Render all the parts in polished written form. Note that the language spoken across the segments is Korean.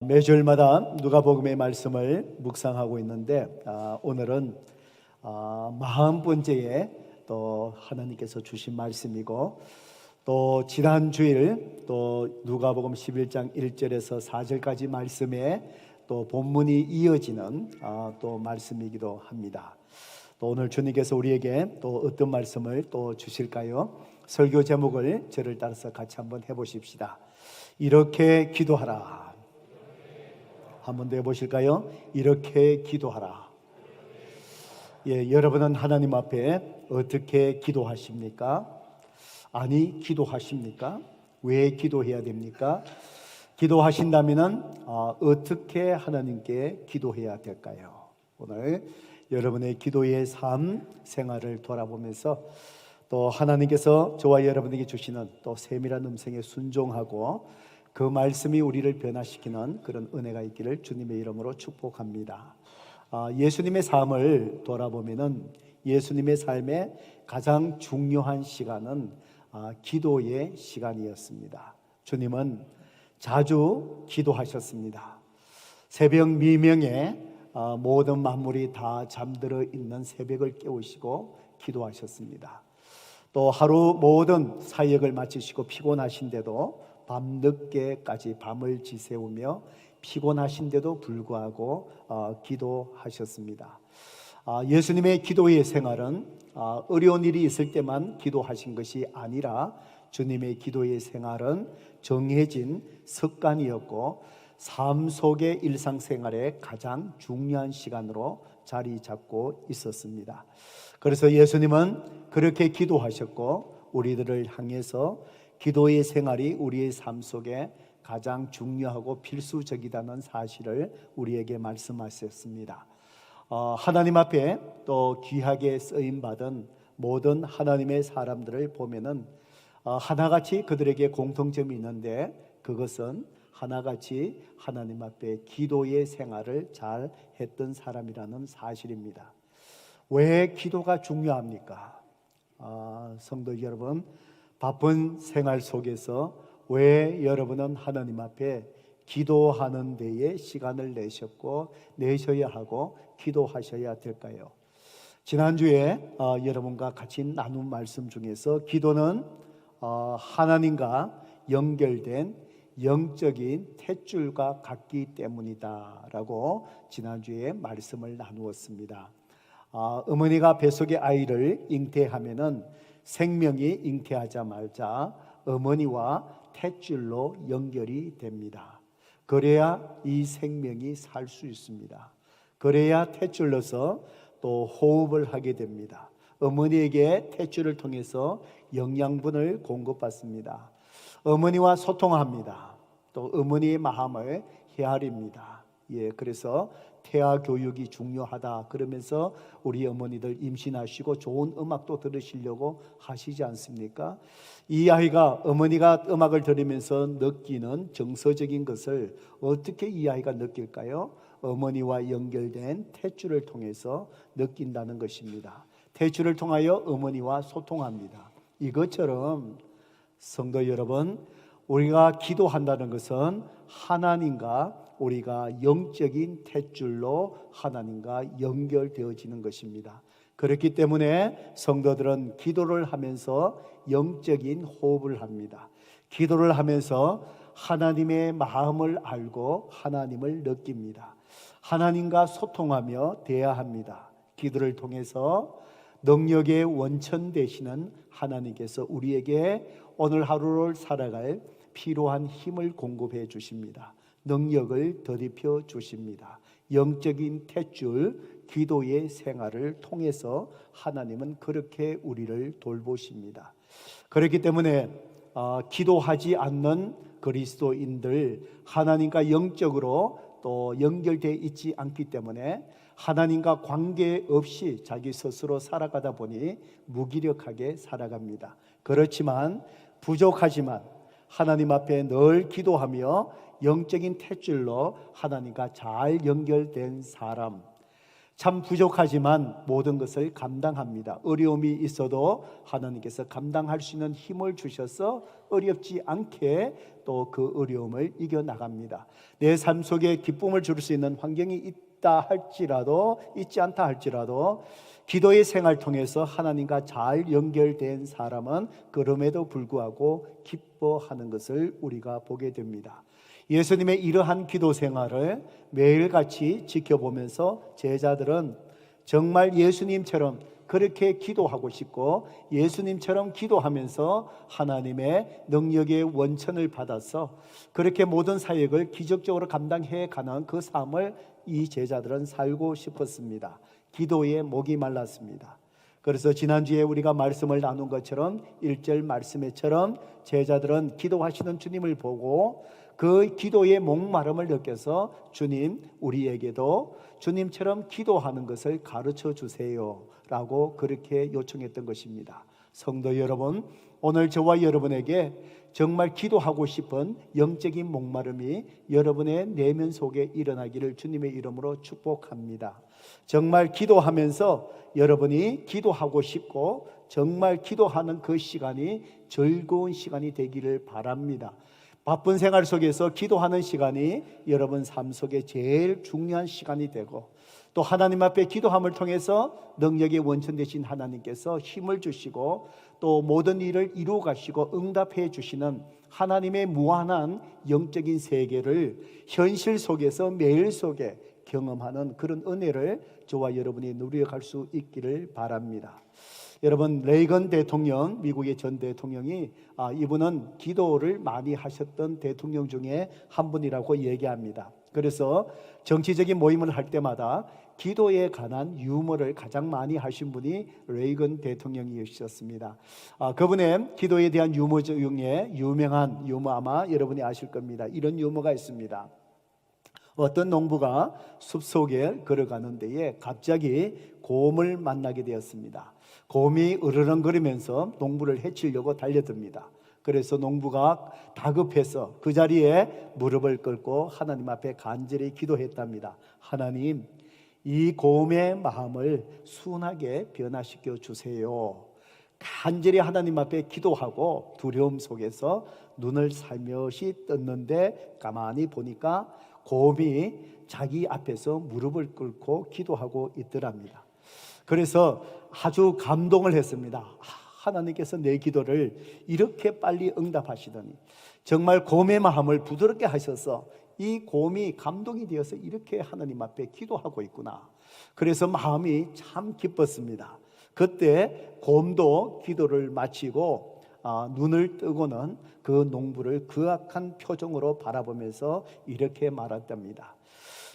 매주일마다 누가복음의 말씀을 묵상하고 있는데 오늘은 40번째에 또 하나님께서 주신 말씀이고, 또 지난 주일 또 누가복음 11장 1절에서 4절까지 말씀에 또 본문이 이어지는 또 말씀이기도 합니다. 또 오늘 주님께서 우리에게 또 어떤 말씀을 또 주실까요? 설교 제목을 저를 따라서 같이 한번 해보십시다. 이렇게 기도하라. 한번 더 해보실까요? 이렇게 기도하라. 여러분은 하나님 앞에 어떻게 기도하십니까? 아니, 기도하십니까? 왜 기도해야 됩니까? 기도하신다면 어떻게 하나님께 기도해야 될까요? 오늘 여러분의 기도의 삶 생활을 돌아보면서 또 하나님께서 저와 여러분에게 주시는 또 세밀한 음성에 순종하고 그 말씀이 우리를 변화시키는 그런 은혜가 있기를 주님의 이름으로 축복합니다. 예수님의 삶을 돌아보면은 예수님의 삶의 가장 중요한 시간은 기도의 시간이었습니다. 주님은 자주 기도하셨습니다. 새벽 미명에 모든 만물이 다 잠들어 있는 새벽을 깨우시고 기도하셨습니다. 또 하루 모든 사역을 마치시고 피곤하신데도 밤늦게까지 밤을 지새우며 피곤하신데도 불구하고 기도하셨습니다. 예수님의 기도의 생활은 어려운 일이 있을 때만 기도하신 것이 아니라 주님의 기도의 생활은 정해진 습관이었고 삶 속의 일상생활의 가장 중요한 시간으로 자리 잡고 있었습니다. 그래서 예수님은 그렇게 기도하셨고 우리들을 향해서 기도의 생활이 우리의 삶 속에 가장 중요하고 필수적이라는 사실을 우리에게 말씀하셨습니다. 하나님 앞에 또 귀하게 쓰임받은 모든 하나님의 사람들을 보면은 하나같이 그들에게 공통점이 있는데, 그것은 하나같이 하나님 앞에 기도의 생활을 잘 했던 사람이라는 사실입니다. 왜 기도가 중요합니까? 성도 여러분, 바쁜 생활 속에서 왜 여러분은 하나님 앞에 기도하는 데에 시간을 내셔야 하고 기도하셔야 될까요? 지난주에 여러분과 같이 나눈 말씀 중에서 기도는 하나님과 연결된 영적인 탯줄과 같기 때문이다 라고 지난주에 말씀을 나누었습니다. 어머니가 뱃속의 아이를 잉태하면은 생명이 잉태하자마자 어머니와 탯줄로 연결이 됩니다. 그래야 이 생명이 살 수 있습니다. 그래야 탯줄로서 또 호흡을 하게 됩니다. 어머니에게 탯줄을 통해서 영양분을 공급받습니다. 어머니와 소통합니다. 또 어머니의 마음을 헤아립니다. 그래서 태아 교육이 중요하다 그러면서 우리 어머니들 임신하시고 좋은 음악도 들으시려고 하시지 않습니까? 이 아이가 어머니가 음악을 들으면서 느끼는 정서적인 것을 어떻게 이 아이가 느낄까요? 어머니와 연결된 탯줄을 통해서 느낀다는 것입니다. 탯줄을 통하여 어머니와 소통합니다. 이것처럼 성도 여러분, 우리가 기도한다는 것은 하나님과 우리가 영적인 탯줄로 하나님과 연결되어지는 것입니다. 그렇기 때문에 성도들은 기도를 하면서 영적인 호흡을 합니다. 기도를 하면서 하나님의 마음을 알고 하나님을 느낍니다. 하나님과 소통하며 대화합니다. 기도를 통해서 능력의 원천 되시는 하나님께서 우리에게 오늘 하루를 살아갈 필요한 힘을 공급해 주십니다. 능력을 더입혀 주십니다. 영적인 탯줄 기도의 생활을 통해서 하나님은 그렇게 우리를 돌보십니다. 그렇기 때문에 기도하지 않는 그리스도인들, 하나님과 영적으로 또 연결되어 있지 않기 때문에 하나님과 관계없이 자기 스스로 살아가다 보니 무기력하게 살아갑니다. 그렇지만 부족하지만 하나님 앞에 늘 기도하며 영적인 탯줄로 하나님과 잘 연결된 사람, 참 부족하지만 모든 것을 감당합니다. 어려움이 있어도 하나님께서 감당할 수 있는 힘을 주셔서 어렵지 않게 또 그 어려움을 이겨나갑니다. 내 삶 속에 기쁨을 줄 수 있는 환경이 있다 할지라도, 있지 않다 할지라도 기도의 생활 통해서 하나님과 잘 연결된 사람은 그럼에도 불구하고 기뻐하는 것을 우리가 보게 됩니다. 예수님의 이러한 기도 생활을 매일같이 지켜보면서 제자들은 정말 예수님처럼 그렇게 기도하고 싶고 예수님처럼 기도하면서 하나님의 능력의 원천을 받아서 그렇게 모든 사역을 기적적으로 감당해 가는 그 삶을 이 제자들은 살고 싶었습니다. 기도에 목이 말랐습니다. 그래서 지난주에 우리가 말씀을 나눈 것처럼 1절 말씀에처럼 제자들은 기도하시는 주님을 보고 그 기도의 목마름을 느껴서 주님, 우리에게도 주님처럼 기도하는 것을 가르쳐 주세요 라고 그렇게 요청했던 것입니다. 성도 여러분, 오늘 저와 여러분에게 정말 기도하고 싶은 영적인 목마름이 여러분의 내면 속에 일어나기를 주님의 이름으로 축복합니다. 정말 기도하면서 여러분이 기도하고 싶고 정말 기도하는 그 시간이 즐거운 시간이 되기를 바랍니다. 바쁜 생활 속에서 기도하는 시간이 여러분 삶 속에 제일 중요한 시간이 되고 또 하나님 앞에 기도함을 통해서 능력의 원천 되신 하나님께서 힘을 주시고 또 모든 일을 이루어 가시고 응답해 주시는 하나님의 무한한 영적인 세계를 현실 속에서 매일 속에 경험하는 그런 은혜를 저와 여러분이 누려갈 수 있기를 바랍니다. 여러분, 레이건 대통령, 미국의 전 대통령이 이분은 기도를 많이 하셨던 대통령 중에 한 분이라고 얘기합니다. 그래서 정치적인 모임을 할 때마다 기도에 관한 유머를 가장 많이 하신 분이 레이건 대통령이셨습니다. 그분의 기도에 대한 유머 중에 유명한 유머 아마 여러분이 아실 겁니다. 이런 유머가 있습니다. 어떤 농부가 숲속에 걸어가는 데에 갑자기 곰을 만나게 되었습니다. 곰이 으르렁거리면서 농부를 해치려고 달려듭니다. 그래서 농부가 다급해서 그 자리에 무릎을 꿇고 하나님 앞에 간절히 기도했답니다. 하나님, 이 곰의 마음을 순하게 변화시켜 주세요. 간절히 하나님 앞에 기도하고 두려움 속에서 눈을 살며시 떴는데 가만히 보니까 곰이 자기 앞에서 무릎을 꿇고 기도하고 있더랍니다. 그래서 아주 감동을 했습니다. 하나님께서 내 기도를 이렇게 빨리 응답하시더니 정말 곰의 마음을 부드럽게 하셔서 이 곰이 감동이 되어서 이렇게 하나님 앞에 기도하고 있구나. 그래서 마음이 참 기뻤습니다. 그때 곰도 기도를 마치고 눈을 뜨고는 그 농부를 그악한 표정으로 바라보면서 이렇게 말했답니다.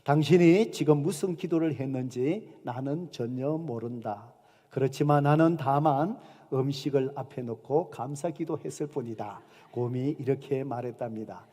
당신이 지금 무슨 기도를 했는지 나는 전혀 모른다. 그렇지만 나는 다만 음식을 앞에 놓고 감사 기도했을 뿐이다. 곰이 이렇게 말했답니다.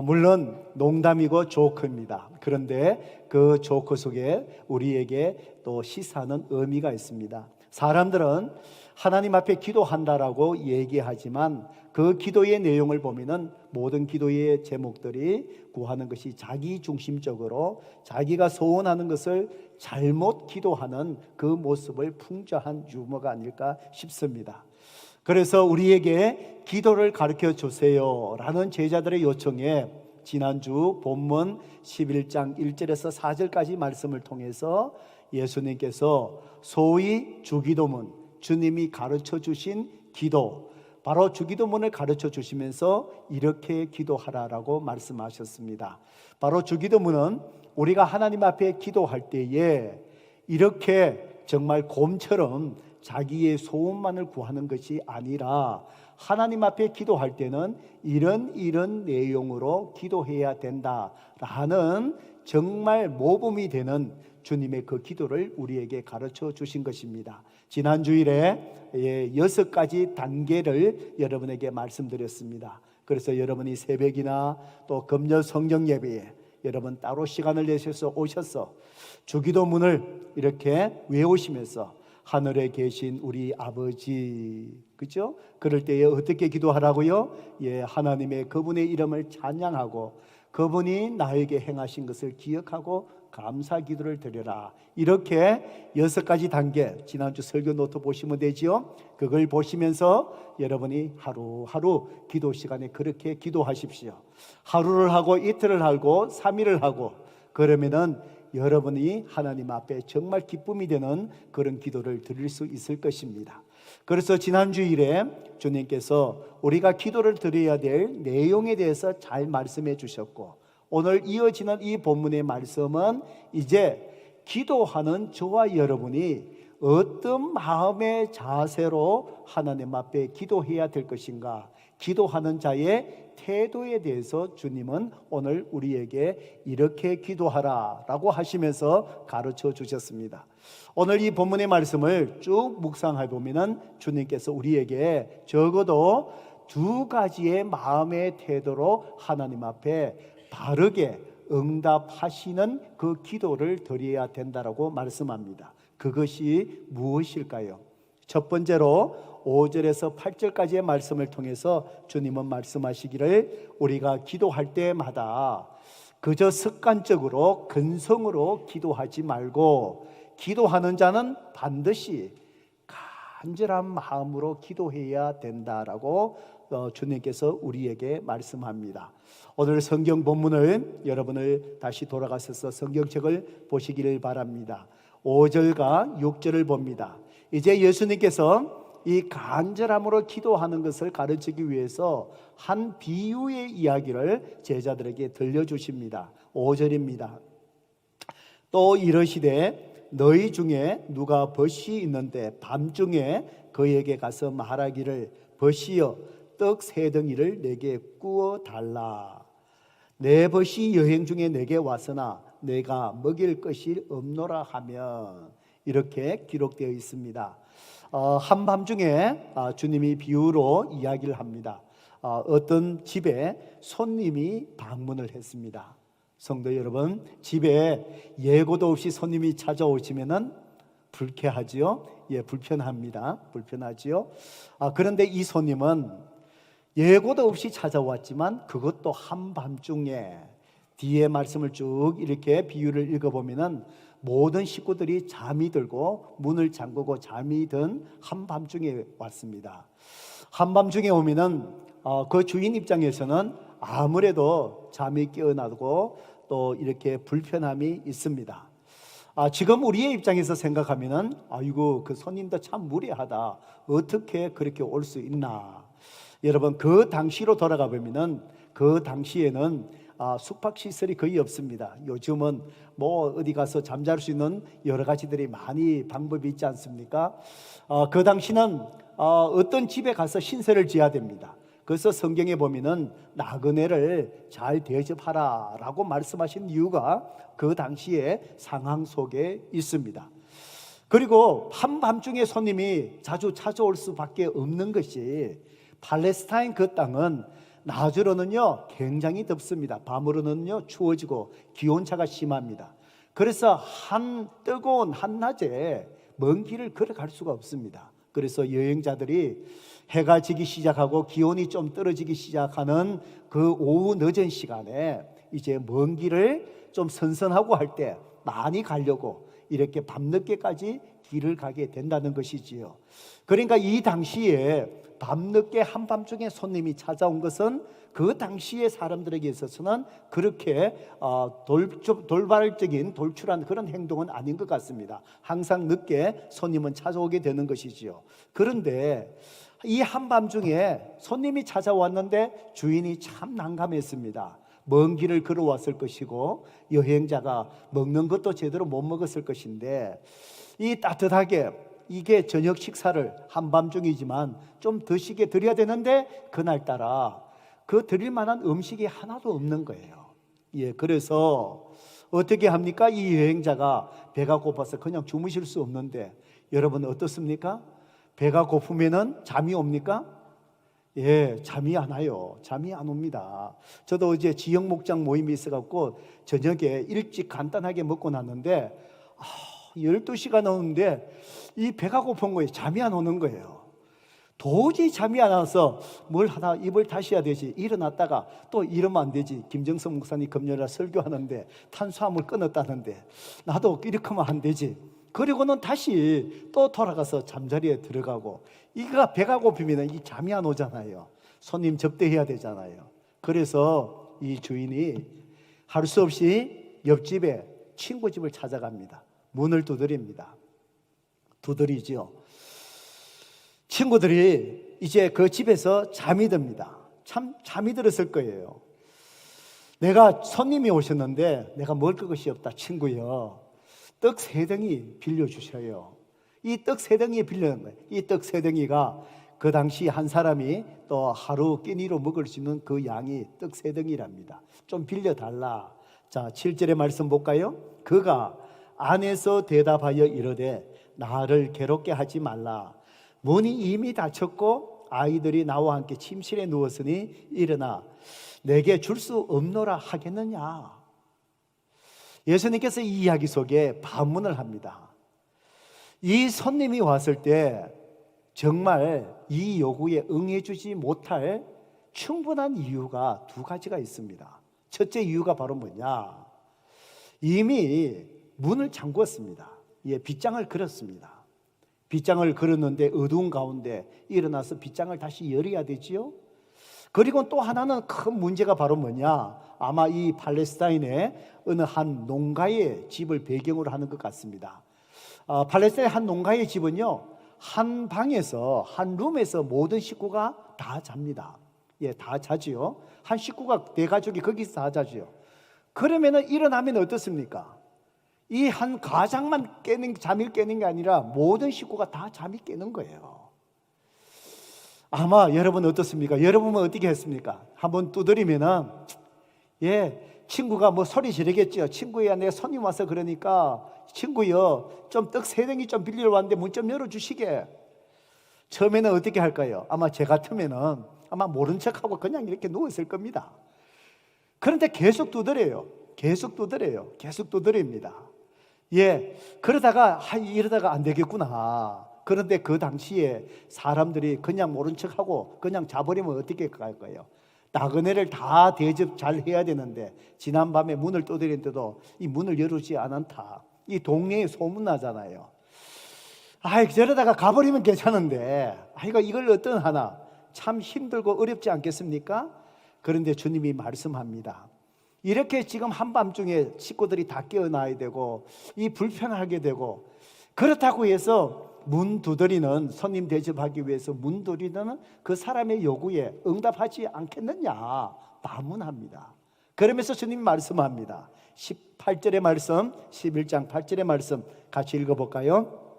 물론 농담이고 조크입니다. 그런데 그 조크 속에 우리에게 또 시사하는 의미가 있습니다. 사람들은 하나님 앞에 기도한다라고 얘기하지만 그 기도의 내용을 보면은 모든 기도의 제목들이 구하는 것이 자기 중심적으로 자기가 소원하는 것을 잘못 기도하는 그 모습을 풍자한 유머가 아닐까 싶습니다. 그래서 우리에게 기도를 가르쳐 주세요 라는 제자들의 요청에 지난주 본문 11장 1절에서 4절까지 말씀을 통해서 예수님께서 소위 주기도문, 주님이 가르쳐 주신 기도, 바로 주기도문을 가르쳐 주시면서 이렇게 기도하라라고 말씀하셨습니다. 바로 주기도문은 우리가 하나님 앞에 기도할 때에 이렇게 정말 곰처럼 자기의 소원만을 구하는 것이 아니라 하나님 앞에 기도할 때는 이런 내용으로 기도해야 된다라는 정말 모범이 되는 주님의 그 기도를 우리에게 가르쳐 주신 것입니다. 지난 주일에 6가지 단계를 여러분에게 말씀드렸습니다. 그래서 여러분이 새벽이나 또 금요 성경 예배에 여러분 따로 시간을 내셔서 오셔서 주기도문을 이렇게 외우시면서 하늘에 계신 우리 아버지, 그죠? 그럴 때에 어떻게 기도하라고요? 하나님의 그분의 이름을 찬양하고 그분이 나에게 행하신 것을 기억하고 감사 기도를 드려라. 이렇게 6가지 단계, 지난주 설교 노트 보시면 되지요. 그걸 보시면서 여러분이 하루하루 기도 시간에 그렇게 기도하십시오. 하루를 하고 이틀을 하고 3일을 하고, 그러면은 여러분이 하나님 앞에 정말 기쁨이 되는 그런 기도를 드릴 수 있을 것입니다. 그래서 지난주일에 주님께서 우리가 기도를 드려야 될 내용에 대해서 잘 말씀해 주셨고, 오늘 이어지는 이 본문의 말씀은 이제 기도하는 저와 여러분이 어떤 마음의 자세로 하나님 앞에 기도해야 될 것인가, 기도하는 자의 태도에 대해서 주님은 오늘 우리에게 이렇게 기도하라 라고 하시면서 가르쳐 주셨습니다. 오늘 이 본문의 말씀을 쭉 묵상해 보면 주님께서 우리에게 적어도 2가지의 마음의 태도로 하나님 앞에 바르게 응답하시는 그 기도를 드려야 된다라고 말씀합니다. 그것이 무엇일까요? 첫 번째로 5절에서 8절까지의 말씀을 통해서 주님은 말씀하시기를, 우리가 기도할 때마다 그저 습관적으로 근성으로 기도하지 말고 기도하는 자는 반드시 간절한 마음으로 기도해야 된다라고 주님께서 우리에게 말씀합니다. 오늘 성경 본문을 여러분을 다시 돌아가셔서 성경책을 보시기를 바랍니다. 5절과 6절을 봅니다. 이제 예수님께서 이 간절함으로 기도하는 것을 가르치기 위해서 한 비유의 이야기를 제자들에게 들려주십니다. 5절입니다. 또 이르시되 너희 중에 누가 벗이 있는데 밤중에 그에게 가서 말하기를, 벗이여 떡 3덩이를 내게 구워 달라. 내 벗이 여행 중에 내게 왔으나 내가 먹일 것이 없노라 하면, 이렇게 기록되어 있습니다. 한밤중에 주님이 비유로 이야기를 합니다. 어떤 집에 손님이 방문을 했습니다. 성도 여러분, 집에 예고도 없이 손님이 찾아오시면은 불쾌하지요? 예, 불편하지요? 그런데 이 손님은 예고도 없이 찾아왔지만 그것도 한밤중에, 뒤에 말씀을 쭉 이렇게 비유를 읽어보면은 모든 식구들이 잠이 들고 문을 잠그고 잠이 든 한밤중에 왔습니다. 한밤중에 오면은 그 주인 입장에서는 아무래도 잠이 깨어나고 또 이렇게 불편함이 있습니다. 지금 우리의 입장에서 생각하면은, 아이고 그 손님도 참 무례하다, 어떻게 그렇게 올 수 있나. 여러분, 그 당시로 돌아가 보면은 그 당시에는 숙박시설이 거의 없습니다. 요즘은 뭐 어디 가서 잠잘 수 있는 여러 가지들이 많이 방법이 있지 않습니까? 그 당시는 어떤 집에 가서 신세를 지어야 됩니다. 그래서 성경에 보면은 나그네를 잘 대접하라 라고 말씀하신 이유가 그 당시의 상황 속에 있습니다. 그리고 한밤중에 손님이 자주 찾아올 수밖에 없는 것이, 팔레스타인 그 땅은 낮으로는요 굉장히 덥습니다. 밤으로는요 추워지고 기온차가 심합니다. 그래서 한 뜨거운 한낮에 먼 길을 걸어갈 수가 없습니다. 그래서 여행자들이 해가 지기 시작하고 기온이 좀 떨어지기 시작하는 그 오후 늦은 시간에 이제 먼 길을 좀 선선하고 할 때 많이 가려고 이렇게 밤늦게까지 길을 가게 된다는 것이지요. 그러니까 이 당시에 밤늦게 한밤중에 손님이 찾아온 것은 그 당시의 사람들에게 있어서는 그렇게 돌발적인 돌출한 그런 행동은 아닌 것 같습니다. 항상 늦게 손님은 찾아오게 되는 것이지요. 그런데 이 한밤중에 손님이 찾아왔는데 주인이 참 난감했습니다. 먼 길을 걸어왔을 것이고 여행자가 먹는 것도 제대로 못 먹었을 것인데, 이 따뜻하게 이게 저녁 식사를 한밤중이지만 좀 드시게 드려야 되는데 그날따라 그 드릴 만한 음식이 하나도 없는 거예요. 예, 그래서 어떻게 합니까? 이 여행자가 배가 고파서 그냥 주무실 수 없는데, 여러분 어떻습니까? 배가 고프면은 잠이 옵니까? 예, 잠이 안 와요. 잠이 안 옵니다. 저도 어제 지역 목장 모임이 있어갖고 저녁에 일찍 간단하게 먹고 났는데 12시가 넘었는데 이 배가 고픈 거예요. 잠이 안 오는 거예요. 도저히 잠이 안 와서 뭘 하다 입을 다시 해야 되지. 일어났다가 또 이러면 안 되지. 김정석 목사님 금요일날 설교하는데 탄수화물 끊었다는데 나도 이렇게 하면 안 되지. 그리고는 다시 또 돌아가서 잠자리에 들어가고, 이가 배가 고프면 이 잠이 안 오잖아요. 손님 접대해야 되잖아요. 그래서 이 주인이 할 수 없이 옆집에 친구 집을 찾아갑니다. 문을 두드립니다. 두드리지요. 친구들이 이제 그 집에서 잠이 듭니다. 참 잠이 들었을 거예요. 내가 손님이 오셨는데 내가 먹을 것이 없다. 친구여, 떡 3덩이 빌려주셔요. 이 떡 3덩이 빌려는 거예요. 이 떡 3덩이가 그 당시 한 사람이 또 하루 끼니로 먹을 수 있는 그 양이 떡 3덩이랍니다. 좀 빌려달라. 자, 7절의 말씀 볼까요? 그가 안에서 대답하여 이르되 나를 괴롭게 하지 말라. 문이 이미 닫혔고 아이들이 나와 함께 침실에 누웠으니 일어나 내게 줄 수 없노라 하겠느냐. 예수님께서 이 이야기 속에 반문을 합니다. 이 손님이 왔을 때 정말 이 요구에 응해주지 못할 충분한 이유가 2가지가 있습니다. 첫째 이유가 바로 뭐냐? 이미 문을 잠궜습니다. 예, 빗장을 걸었습니다. 빗장을 걸었는데 어두운 가운데 일어나서 빗장을 다시 열어야 되지요. 그리고 또 하나는 큰 문제가 바로 뭐냐? 아마 이 팔레스타인의 어느 한 농가의 집을 배경으로 하는 것 같습니다. 팔레스타인 한 농가의 집은요, 한 방에서, 한 룸에서 모든 식구가 다 잡니다. 예, 다 자지요. 한 식구가, 내 가족이 거기서 다 자지요. 그러면은 일어나면 어떻습니까? 이 한 가장만 잠이 깨는 게 아니라 모든 식구가 다 잠이 깨는 거예요. 아마 여러분 어떻습니까? 여러분은 어떻게 했습니까? 한번 두드리면은, 예, 친구가 뭐 소리 지르겠죠. 친구야, 내가 손님 와서 그러니까 친구여, 좀 떡 3덩이 좀 빌리러 왔는데 문 좀 열어주시게. 처음에는 어떻게 할까요? 아마 제 같으면은 아마 모른 척하고 그냥 이렇게 누웠을 겁니다. 그런데 계속 두드려요. 계속 두드려요. 계속 두드립니다. 예, 그러다가 이러다가 안 되겠구나. 그런데 그 당시에 사람들이 그냥 모른 척하고 그냥 자버리면 어떻게 갈 거예요? 나그네를 다 대접 잘 해야 되는데 지난밤에 문을 두드렸는데도 이 문을 열어주지 않았다. 이 동네에 소문나잖아요. 저러다가 가버리면 괜찮은데 이걸 어떤 하나 참 힘들고 어렵지 않겠습니까? 그런데 주님이 말씀합니다. 이렇게 지금 한밤중에 식구들이 다 깨어나야 되고 이 불편하게 되고, 그렇다고 해서 문 두드리는, 손님 대접하기 위해서 문 두드리는 그 사람의 요구에 응답하지 않겠느냐 반문합니다. 그러면서 주님이 말씀합니다. 18절의 말씀, 11장 8절의 말씀 같이 읽어볼까요?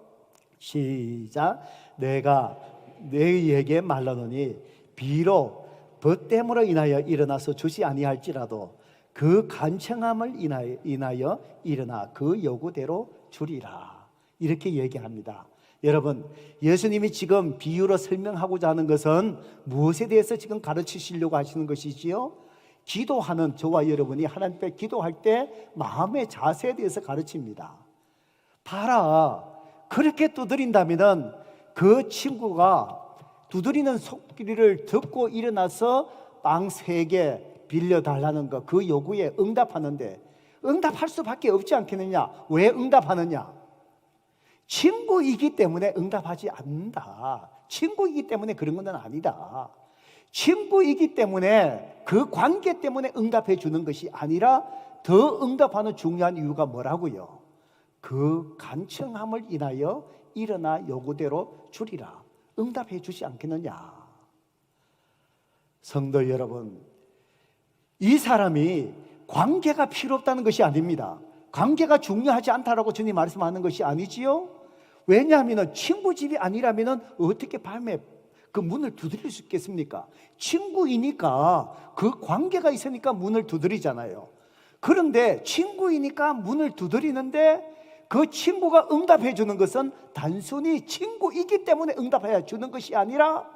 시작. 내가 너희에게 말하노니 비록 벗됨으로 인하여 일어나서 주지 아니할지라도 그 간청함을 인하여 일어나 그 요구대로 주리라. 이렇게 얘기합니다. 여러분, 예수님이 지금 비유로 설명하고자 하는 것은 무엇에 대해서 지금 가르치시려고 하시는 것이지요? 기도하는 저와 여러분이 하나님 앞에 기도할 때 마음의 자세에 대해서 가르칩니다. 봐라, 그렇게 두드린다면 그 친구가 두드리는 소리를 듣고 일어나서 빵 3개 빌려달라는 것, 그 요구에 응답하는데 응답할 수밖에 없지 않겠느냐? 왜 응답하느냐? 친구이기 때문에 응답하지 않는다. 친구이기 때문에 그런 건 아니다. 친구이기 때문에, 그 관계 때문에 응답해 주는 것이 아니라 더 응답하는 중요한 이유가 뭐라고요? 그 간청함을 인하여 일어나 요구대로 주리라. 응답해 주지 않겠느냐? 성도 여러분, 이 사람이 관계가 필요 없다는 것이 아닙니다. 관계가 중요하지 않다라고 주님 말씀하는 것이 아니지요. 왜냐하면 친구 집이 아니라면 어떻게 밤에 그 문을 두드릴 수 있겠습니까? 친구이니까, 그 관계가 있으니까 문을 두드리잖아요. 그런데 친구이니까 문을 두드리는데 그 친구가 응답해 주는 것은 단순히 친구이기 때문에 응답해 주는 것이 아니라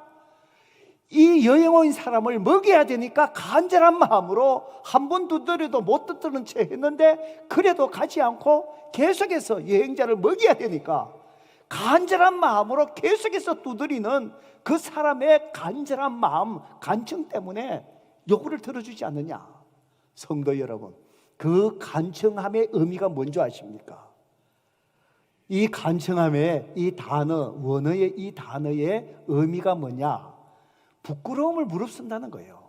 이 여행 온 사람을 먹여야 되니까 간절한 마음으로 한 번 두드려도 못 듣는 채 했는데 그래도 가지 않고 계속해서 여행자를 먹여야 되니까 간절한 마음으로 계속해서 두드리는 그 사람의 간절한 마음, 간청 때문에 요구를 들어주지 않느냐. 성도 여러분, 그 간청함의 의미가 뭔지 아십니까? 이 간청함의 이 단어, 원어의 이 단어의 의미가 뭐냐? 부끄러움을 무릅쓴다는 거예요.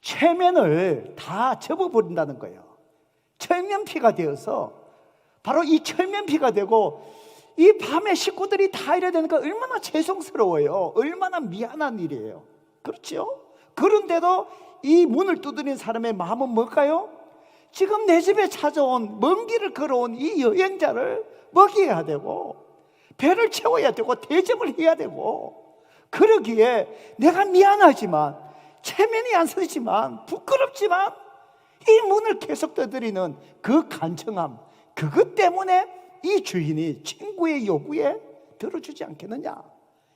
체면을 다 접어버린다는 거예요. 철면피가 되어서, 바로 이 철면피가 되고, 이 밤에 식구들이 다 이래야 되니까 얼마나 죄송스러워요. 얼마나 미안한 일이에요. 그렇죠? 그런데도 이 문을 두드린 사람의 마음은 뭘까요? 지금 내 집에 찾아온, 먼 길을 걸어온 이 여행자를 먹여야 되고, 배를 채워야 되고, 대접을 해야 되고, 그러기에 내가 미안하지만, 체면이 안 서지만, 부끄럽지만 이 문을 계속 두드리는 그 간청함, 그것 때문에 이 주인이 친구의 요구에 들어주지 않겠느냐,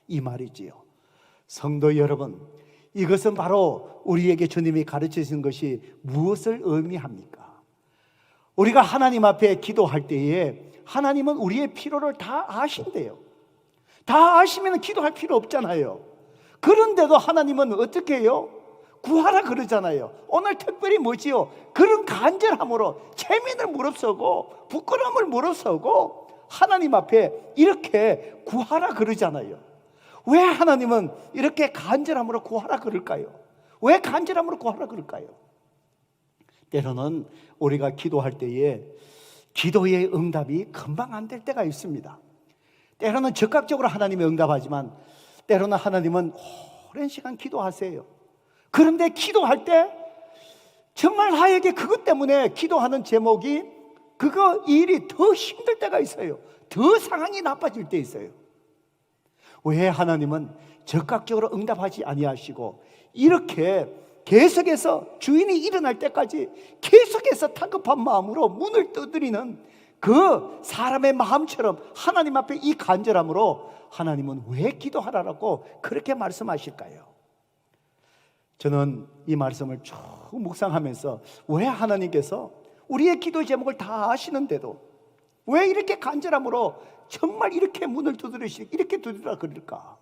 이 말이지요. 성도 여러분, 이것은 바로 우리에게 주님이 가르치신 것이 무엇을 의미합니까? 우리가 하나님 앞에 기도할 때에 하나님은 우리의 필요를 다 아신대요. 다 아시면 기도할 필요 없잖아요. 그런데도 하나님은 어떻게 해요? 구하라 그러잖아요. 오늘 특별히 뭐지요? 그런 간절함으로 체면을 무릅쓰고 부끄러움을 무릅쓰고 하나님 앞에 이렇게 구하라 그러잖아요. 왜 하나님은 이렇게 간절함으로 구하라 그럴까요? 왜 간절함으로 구하라 그럴까요? 때로는 우리가 기도할 때에 기도의 응답이 금방 안 될 때가 있습니다. 때로는 즉각적으로 하나님이 응답하지만 때로는 하나님은 오랜 시간 기도하세요. 그런데 기도할 때 정말 나에게 그것 때문에 기도하는 제목이 그거 일이 더 힘들 때가 있어요. 더 상황이 나빠질 때 있어요. 왜 하나님은 즉각적으로 응답하지 아니하시고 이렇게 계속해서 주인이 일어날 때까지 계속해서 다급한 마음으로 문을 두드리는 그 사람의 마음처럼 하나님 앞에 이 간절함으로 하나님은 왜 기도하라고 그렇게 말씀하실까요? 저는 이 말씀을 쭉 묵상하면서 왜 하나님께서 우리의 기도 제목을 다 아시는데도 왜 이렇게 간절함으로 정말 이렇게 문을 두드리시 이렇게 두드리라 그럴까?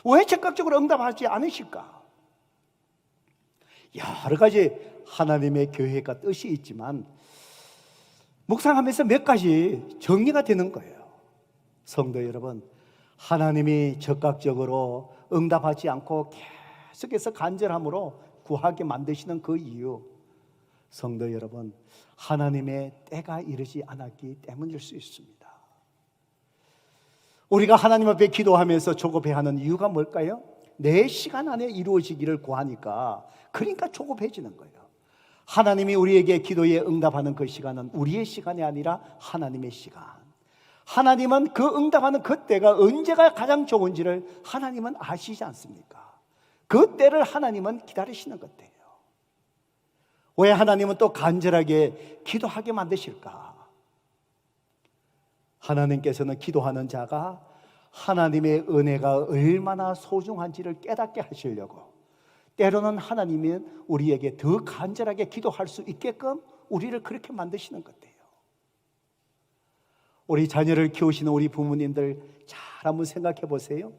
왜 즉각적으로 응답하지 않으실까? 여러 가지 하나님의 계획과 뜻이 있지만 묵상하면서 몇 가지 정리가 되는 거예요. 성도 여러분, 하나님이 즉각적으로 응답하지 않고 계속해서 간절함으로 구하게 만드시는 그 이유, 성도 여러분, 하나님의 때가 이르지 않았기 때문일 수 있습니다. 우리가 하나님 앞에 기도하면서 조급해하는 이유가 뭘까요? 내 시간 안에 이루어지기를 구하니까, 그러니까 조급해지는 거예요. 하나님이 우리에게 기도에 응답하는 그 시간은 우리의 시간이 아니라 하나님의 시간. 하나님은 그 응답하는 그 때가 언제가 가장 좋은지를 하나님은 아시지 않습니까? 그 때를 하나님은 기다리시는 것 같아요. 왜 하나님은 또 간절하게 기도하게 만드실까? 하나님께서는 기도하는 자가 하나님의 은혜가 얼마나 소중한지를 깨닫게 하시려고, 때로는 하나님은 우리에게 더 간절하게 기도할 수 있게끔 우리를 그렇게 만드시는 것 같아요. 우리 자녀를 키우시는 우리 부모님들 잘 한번 생각해 보세요.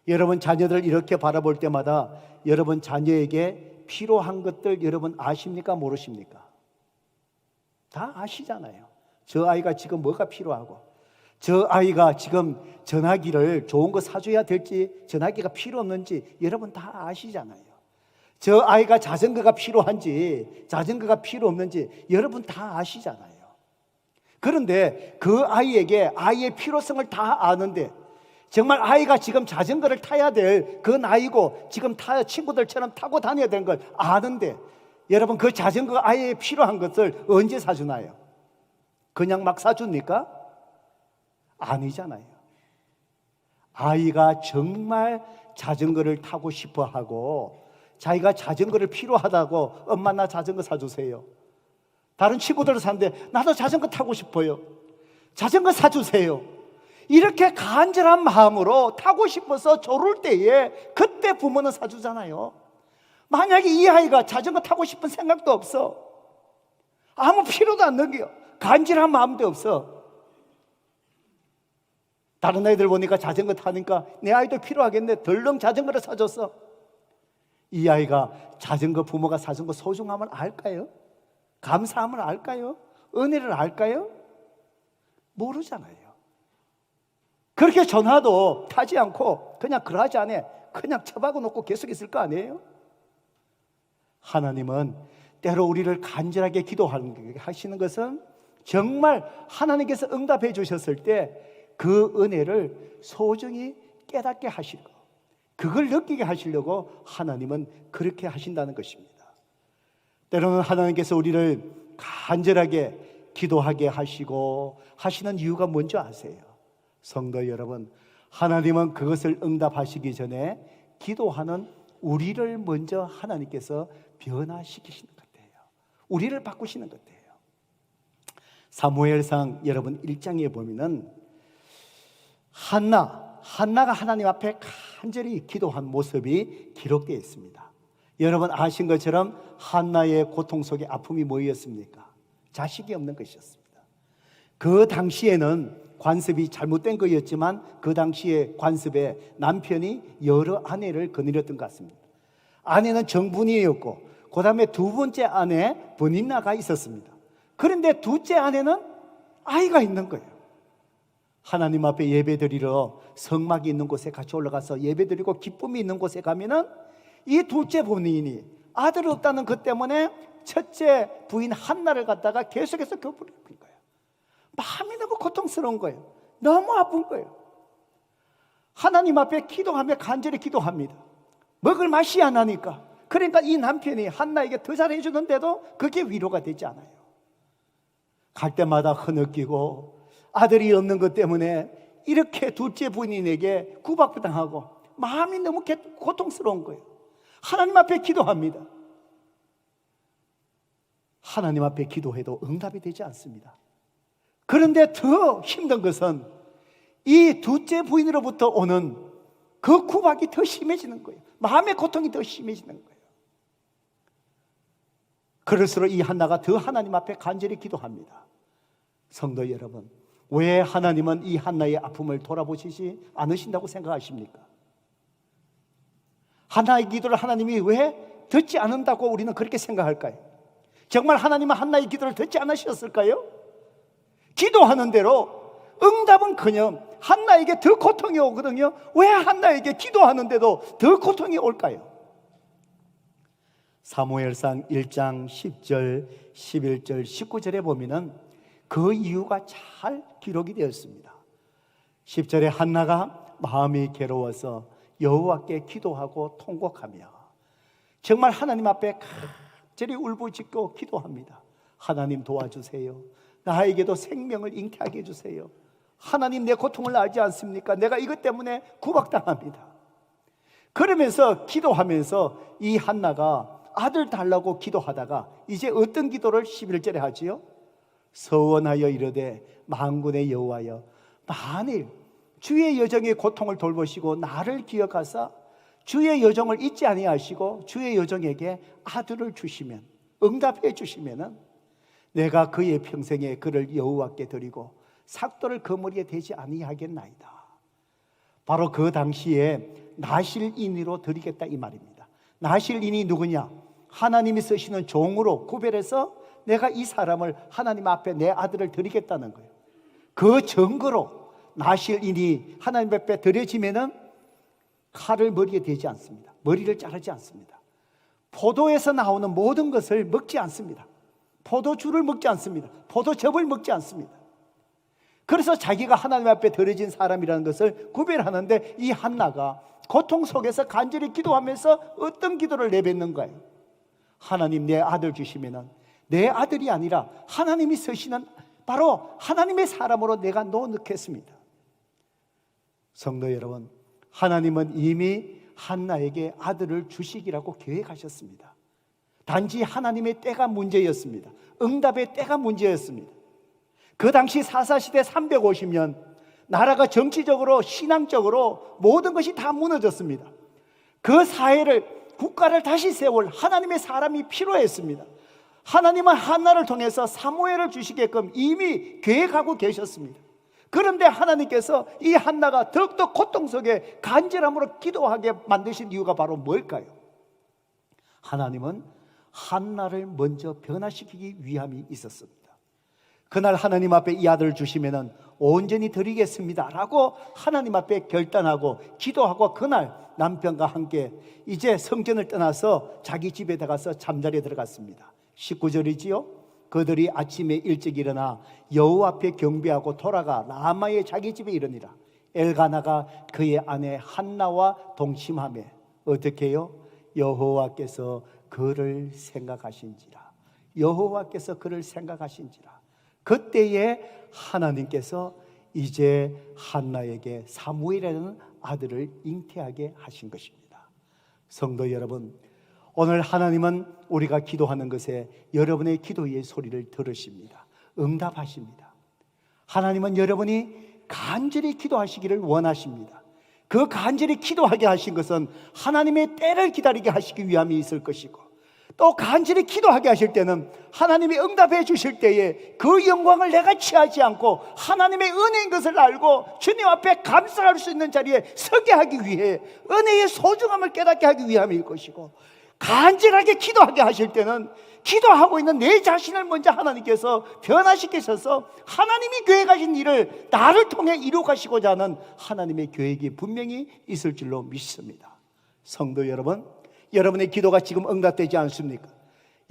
여러분 자녀들 이렇게 바라볼 때마다 여러분 자녀에게 필요한 것들 여러분 아십니까? 모르십니까? 다 아시잖아요. 저 아이가 지금 뭐가 필요하고, 저 아이가 지금 전화기를 좋은 거 사줘야 될지, 전화기가 필요 없는지 여러분 다 아시잖아요. 저 아이가 자전거가 필요한지, 자전거가 필요 없는지 여러분 다 아시잖아요. 그런데 그 아이에게 아이의 필요성을 다 아는데, 정말 아이가 지금 자전거를 타야 될 그 나이고 지금 친구들처럼 타고 다녀야 되는 걸 아는데, 여러분 그 자전거 아이에 필요한 것을 언제 사주나요? 그냥 막 사줍니까? 아니잖아요. 아이가 정말 자전거를 타고 싶어 하고 자기가 자전거를 필요하다고 엄마 나 자전거 사주세요. 다른 친구들 사는데 나도 자전거 타고 싶어요. 자전거 사주세요. 이렇게 간절한 마음으로 타고 싶어서 조를 때에 그때 부모는 사주잖아요. 만약에 이 아이가 자전거 타고 싶은 생각도 없어, 아무 필요도 안 느껴, 간절한 마음도 없어, 다른 아이들 보니까 자전거 타니까 내 아이도 필요하겠네. 덜렁 자전거를 사줬어. 이 아이가 자전거 부모가 사준 거 소중함을 알까요? 감사함을 알까요? 은혜를 알까요? 모르잖아요. 그렇게 전화도 타지 않고 그냥 그러하지 않아. 그냥 처박아 놓고 계속 있을 거 아니에요? 하나님은 때로 우리를 간절하게 기도하시는 것은 정말 하나님께서 응답해 주셨을 때 그 은혜를 소중히 깨닫게 하시고 그걸 느끼게 하시려고 하나님은 그렇게 하신다는 것입니다. 때로는 하나님께서 우리를 간절하게 기도하게 하시고 하시는 이유가 뭔지 아세요? 성도 여러분, 하나님은 그것을 응답하시기 전에 기도하는 우리를 먼저 하나님께서 변화시키시는 것 같아요. 우리를 바꾸시는 것 같아요. 사무엘상 여러분 1장에 보면은 한나가 하나님 앞에 간절히 기도한 모습이 기록되어 있습니다. 여러분 아신 것처럼 한나의 고통 속에 아픔이 뭐였습니까? 자식이 없는 것이었습니다. 그 당시에는 관습이 잘못된 거였지만 그 당시에 관습에 남편이 여러 아내를 거느렸던 것 같습니다. 아내는 정분이었고 그 다음에 두 번째 아내 브닌나가 있었습니다. 그런데 둘째 아내는 아이가 있는 거예요. 하나님 앞에 예배드리러 성막이 있는 곳에 같이 올라가서 예배드리고 기쁨이 있는 곳에 가면은 이 둘째 부인이 아들 없다는 것 때문에 첫째 부인 한나를 갖다가 계속해서 교부를 한 거예요. 마음이 너무 고통스러운 거예요. 너무 아픈 거예요. 하나님 앞에 기도하며 간절히 기도합니다. 먹을 맛이 안 나니까. 그러니까 이 남편이 한나에게 더 잘해주는데도 그게 위로가 되지 않아요. 갈 때마다 흐느끼고 아들이 없는 것 때문에 이렇게 둘째 부인에게 구박당하고 마음이 너무 고통스러운 거예요. 하나님 앞에 기도합니다. 하나님 앞에 기도해도 응답이 되지 않습니다. 그런데 더 힘든 것은 이 둘째 부인으로부터 오는 그 구박이 더 심해지는 거예요. 마음의 고통이 더 심해지는 거예요. 그럴수록 이 한나가 더 하나님 앞에 간절히 기도합니다. 성도 여러분, 왜 하나님은 이 한나의 아픔을 돌아보시지 않으신다고 생각하십니까? 한나의 기도를 하나님이 왜 듣지 않는다고 우리는 그렇게 생각할까요? 정말 하나님은 한나의 기도를 듣지 않으셨을까요? 기도하는 대로 응답은커녕 한나에게 더 고통이 오거든요. 왜 한나에게 기도하는데도 더 고통이 올까요? 사무엘상 1장 10절, 11절, 19절에 보면은 그 이유가 잘 기록이 되었습니다. 10절에 한나가 마음이 괴로워서 여호와께 기도하고 통곡하며 정말 하나님 앞에 간절히 울부짖고 기도합니다. 하나님 도와주세요. 나에게도 생명을 잉태하게 해주세요. 하나님 내 고통을 알지 않습니까? 내가 이것 때문에 구박당합니다. 그러면서 기도하면서 이 한나가 아들 달라고 기도하다가 이제 어떤 기도를 11절에 하지요? 서원하여 이르되 만군의 여호와여 만일 주의 여정의 고통을 돌보시고 나를 기억하사 주의 여정을 잊지 아니하시고 주의 여정에게 아들을 주시면 응답해 주시면은 내가 그의 평생에 그를 여호와께 드리고 삭도를 그 머리에 대지 아니하겠나이다. 바로 그 당시에 나실인으로 드리겠다 이 말입니다. 나실인이 누구냐? 하나님이 쓰시는 종으로 구별해서 내가 이 사람을 하나님 앞에 내 아들을 드리겠다는 거예요. 그 증거로 나실인이 하나님 앞에 드려지면은 칼을 머리에 대지 않습니다. 머리를 자르지 않습니다. 포도에서 나오는 모든 것을 먹지 않습니다. 포도주를 먹지 않습니다. 포도즙을 먹지 않습니다. 그래서 자기가 하나님 앞에 드려진 사람이라는 것을 구별하는데 이 한나가 고통 속에서 간절히 기도하면서 어떤 기도를 내뱉는가요? 하나님 내 아들 주시면은 내 아들이 아니라 하나님이 쓰시는 바로 하나님의 사람으로 내가 넣겠습니다. 성도 여러분, 하나님은 이미 한나에게 아들을 주시기라고 계획하셨습니다. 단지 하나님의 때가 문제였습니다. 응답의 때가 문제였습니다. 그 당시 사사시대 350년 나라가 정치적으로 신앙적으로 모든 것이 다 무너졌습니다. 그 사회를 국가를 다시 세울 하나님의 사람이 필요했습니다. 하나님은 한나를 통해서 사무엘을 주시게끔 이미 계획하고 계셨습니다. 그런데 하나님께서 이 한나가 더욱더 고통 속에 간절함으로 기도하게 만드신 이유가 바로 뭘까요? 하나님은 한나를 먼저 변화시키기 위함이 있었습니다. 그날 하나님 앞에 이 아들을 주시면은 온전히 드리겠습니다 라고 하나님 앞에 결단하고 기도하고 그날 남편과 함께 이제 성전을 떠나서 자기 집에 들어가서 잠자리에 들어갔습니다. 19절이지요. 그들이 아침에 일찍 일어나 여호와 앞에 경배하고 돌아가 라마의 자기 집에 이르니라. 엘가나가 그의 아내 한나와 동침하며 어떻게 해요? 여호와께서 그를 생각하신지라. 여호와께서 그를 생각하신지라. 그때에 하나님께서 이제 한나에게 사무엘이라는 아들을 잉태하게 하신 것입니다. 성도 여러분, 오늘 하나님은 우리가 기도하는 것에 여러분의 기도의 소리를 들으십니다. 응답하십니다. 하나님은 여러분이 간절히 기도하시기를 원하십니다. 그 간절히 기도하게 하신 것은 하나님의 때를 기다리게 하시기 위함이 있을 것이고, 또 간절히 기도하게 하실 때는 하나님이 응답해 주실 때에 그 영광을 내가 취하지 않고 하나님의 은혜인 것을 알고 주님 앞에 감사할 수 있는 자리에 서게 하기 위해 은혜의 소중함을 깨닫게 하기 위함일 것이고, 간절하게 기도하게 하실 때는 기도하고 있는 내 자신을 먼저 하나님께서 변화시키셔서 하나님이 계획하신 일을 나를 통해 이루가시고자 하는 하나님의 계획이 분명히 있을 줄로 믿습니다. 성도 여러분, 여러분의 기도가 지금 응답되지 않습니까?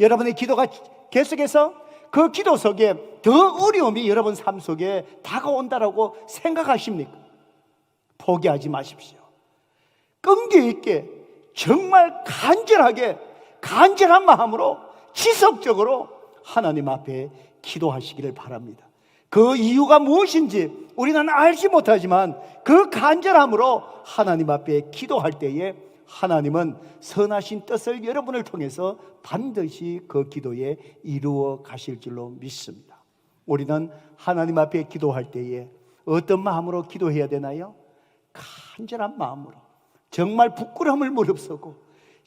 여러분의 기도가 계속해서 그 기도 속에 더 어려움이 여러분 삶 속에 다가온다라고 생각하십니까? 포기하지 마십시오. 끈기 있게 정말 간절하게 간절한 마음으로 지속적으로 하나님 앞에 기도하시기를 바랍니다. 그 이유가 무엇인지 우리는 알지 못하지만 그 간절함으로 하나님 앞에 기도할 때에 하나님은 선하신 뜻을 여러분을 통해서 반드시 그 기도에 이루어 가실 줄로 믿습니다. 우리는 하나님 앞에 기도할 때에 어떤 마음으로 기도해야 되나요? 간절한 마음으로, 정말 부끄러움을 무릅쓰고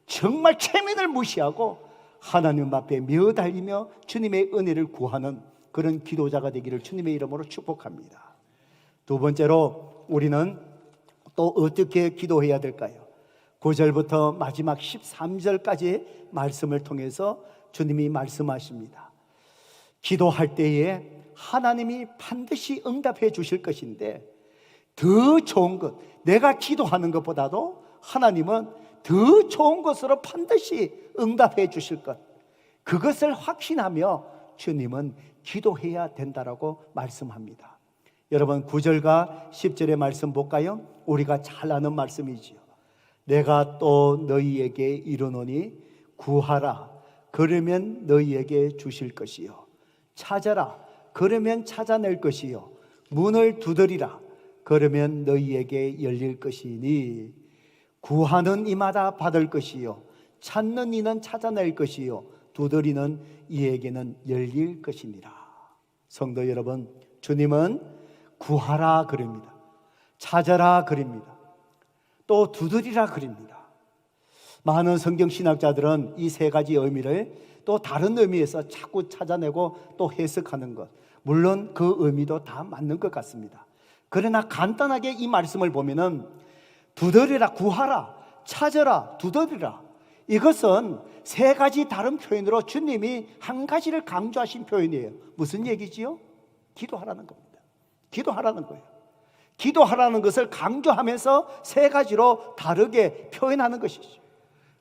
정말 체면을 무시하고 하나님 앞에 매달리며 주님의 은혜를 구하는 그런 기도자가 되기를 주님의 이름으로 축복합니다. 두 번째로 우리는 또 어떻게 기도해야 될까요? 9절부터 마지막 13절까지 말씀을 통해서 주님이 말씀하십니다. 기도할 때에 하나님이 반드시 응답해 주실 것인데, 더 좋은 것, 내가 기도하는 것보다도 하나님은 더 좋은 것으로 반드시 응답해 주실 것, 그것을 확신하며 주님은 기도해야 된다라고 말씀합니다. 여러분 9절과 10절의 말씀 볼까요? 우리가 잘 아는 말씀이지요. 내가 또 너희에게 이르노니 구하라 그러면 너희에게 주실 것이요, 찾아라 그러면 찾아낼 것이요, 문을 두드리라 그러면 너희에게 열릴 것이니 구하는 이마다 받을 것이요, 찾는 이는 찾아낼 것이요, 두드리는 이에게는 열릴 것이니라. 성도 여러분, 주님은 구하라 그럽니다. 찾아라 그럽니다. 또 두드리라 그럽니다. 많은 성경 신학자들은 이 세 가지 의미를 또 다른 의미에서 자꾸 찾아내고 또 해석하는 것, 물론 그 의미도 다 맞는 것 같습니다. 그러나 간단하게 이 말씀을 보면은 두드리라, 구하라, 찾아라, 두드리라, 이것은 세 가지 다른 표현으로 주님이 한 가지를 강조하신 표현이에요. 무슨 얘기지요? 기도하라는 겁니다. 기도하라는 거예요. 기도하라는 것을 강조하면서 세 가지로 다르게 표현하는 것이죠.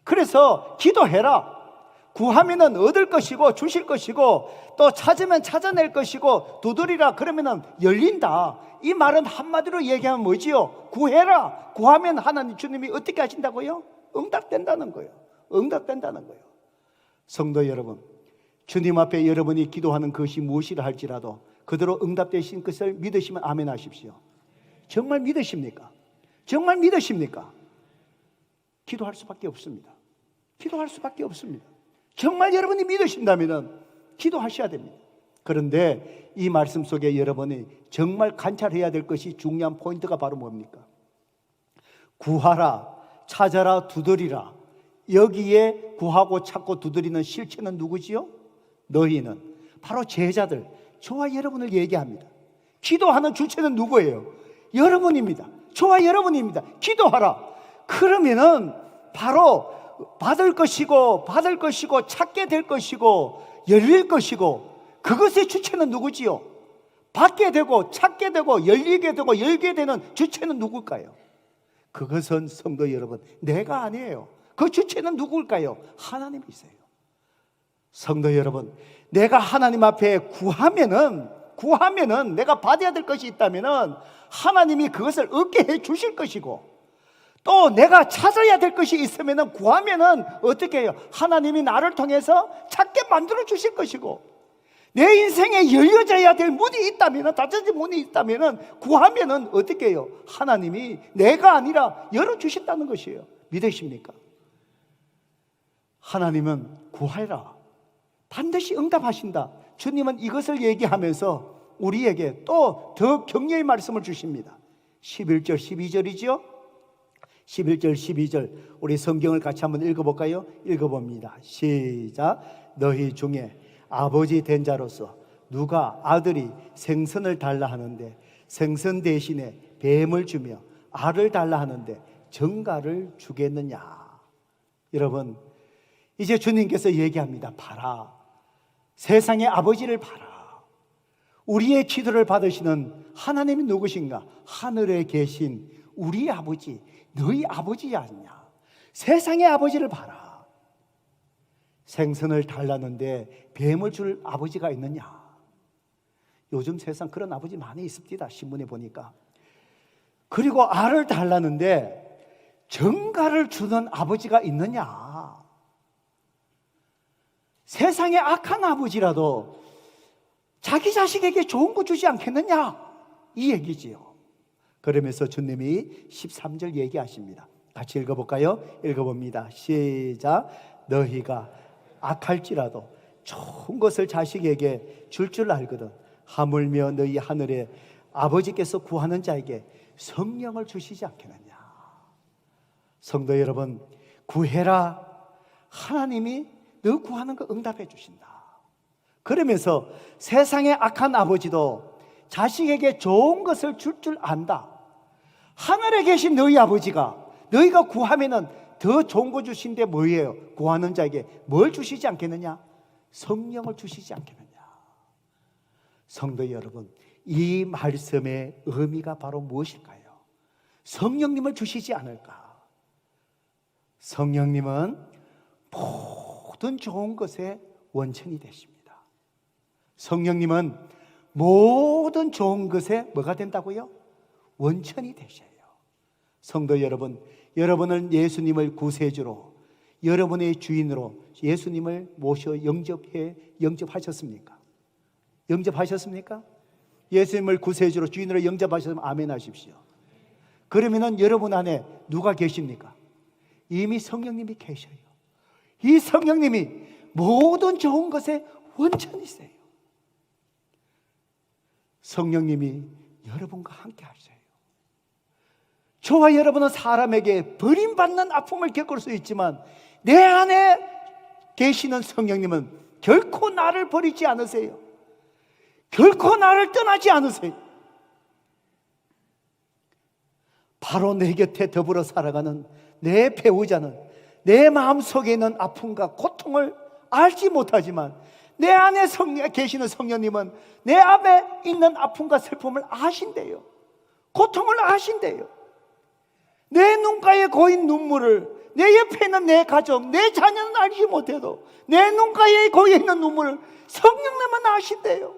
그래서 기도해라, 구하면은 얻을 것이고 주실 것이고, 또 찾으면 찾아낼 것이고, 두드리라 그러면은 열린다. 이 말은 한마디로 얘기하면 뭐지요? 구해라, 구하면 하나님 주님이 어떻게 하신다고요? 응답된다는 거예요. 응답된다는 거예요. 성도 여러분, 주님 앞에 여러분이 기도하는 것이 무엇이라 할지라도 그대로 응답되신 것을 믿으시면 아멘 하십시오. 정말 믿으십니까? 정말 믿으십니까? 기도할 수밖에 없습니다. 기도할 수밖에 없습니다. 정말 여러분이 믿으신다면 기도하셔야 됩니다. 그런데 이 말씀 속에 여러분이 정말 관찰해야 될 것이 중요한 포인트가 바로 뭡니까? 구하라, 찾아라, 두드리라. 여기에 구하고 찾고 두드리는 실체는 누구지요? 너희는 바로 제자들, 저와 여러분을 얘기합니다. 기도하는 주체는 누구예요? 여러분입니다. 저와 여러분입니다. 기도하라. 그러면은 바로 받을 것이고 찾게 될 것이고 열릴 것이고, 그것의 주체는 누구지요? 받게 되고 찾게 되고 열리게 되고 열게 되는 주체는 누굴까요? 그것은 성도 여러분, 내가 아니에요. 그 주체는 누굴까요? 하나님이세요. 성도 여러분, 내가 하나님 앞에 구하면은 내가 받아야 될 것이 있다면은 하나님이 그것을 얻게 해 주실 것이고, 또 내가 찾아야 될 것이 있으면은 구하면은 어떻게 해요? 하나님이 나를 통해서 찾게 만들어 주실 것이고, 내 인생에 열려져야 될 문이 있다면은, 닫혀진 문이 있다면은 구하면은 어떻게 해요? 하나님이 내가 아니라 열어 주신다는 것이에요. 믿으십니까? 하나님은 구하라, 반드시 응답하신다. 주님은 이것을 얘기하면서 우리에게 또 더 격려의 말씀을 주십니다. 11절 12절이죠 11절 12절 우리 성경을 같이 한번 읽어볼까요? 읽어봅니다. 시작. 너희 중에 아버지 된 자로서 누가 아들이 생선을 달라 하는데 생선 대신에 뱀을 주며 알을 달라 하는데 정갈을 주겠느냐? 여러분, 이제 주님께서 얘기합니다. 봐라, 세상의 아버지를 봐라. 우리의 기도를 받으시는 하나님이 누구신가? 하늘에 계신 우리 아버지, 너희 아버지 아니냐? 세상의 아버지를 봐라. 생선을 달라는데 뱀을 줄 아버지가 있느냐? 요즘 세상 그런 아버지 많이 있습니다. 신문에 보니까. 그리고 알을 달라는데 정갈을 주는 아버지가 있느냐? 세상의 악한 아버지라도 자기 자식에게 좋은 거 주지 않겠느냐? 이 얘기지요. 그러면서 주님이 13절 얘기하십니다. 같이 읽어볼까요? 읽어봅니다. 시작. 너희가 악할지라도 좋은 것을 자식에게 줄 알거든 하물며 너희 하늘에 아버지께서 구하는 자에게 성령을 주시지 않겠느냐? 성도 여러분, 구해라. 하나님이 너 구하는 거 응답해 주신다. 그러면서 세상의 악한 아버지도 자식에게 좋은 것을 줄 안다. 하늘에 계신 너희 아버지가 너희가 구하면은 더 좋은 거 주신데 뭐예요? 구하는 자에게 뭘 주시지 않겠느냐? 성령을 주시지 않겠느냐? 성도 여러분, 이 말씀의 의미가 바로 무엇일까요? 성령님을 주시지 않을까? 성령님은 모든 좋은 것의 원천이 되십니다. 성령님은 모든 좋은 것에 뭐가 된다고요? 원천이 되셔요. 성도 여러분, 여러분은 예수님을 구세주로, 여러분의 주인으로 예수님을 모셔 영접하셨습니까? 영접하셨습니까? 예수님을 구세주로, 주인으로 영접하셨으면 아멘 하십시오. 그러면은 여러분 안에 누가 계십니까? 이미 성령님이 계셔요. 이 성령님이 모든 좋은 것의 원천이세요. 성령님이 여러분과 함께 하세요. 저와 여러분은 사람에게 버림받는 아픔을 겪을 수 있지만 내 안에 계시는 성령님은 결코 나를 버리지 않으세요. 결코 나를 떠나지 않으세요. 바로 내 곁에 더불어 살아가는 내 배우자는 내 마음속에 있는 아픔과 고통을 알지 못하지만 내 안에 계시는 성령님은 내 앞에 있는 아픔과 슬픔을 아신대요. 고통을 아신대요. 내 눈가에 고인 눈물을 내 옆에 있는 내 가족, 내 자녀는 알지 못해도 내 눈가에 고여 있는 눈물을 성령님은 아신대요.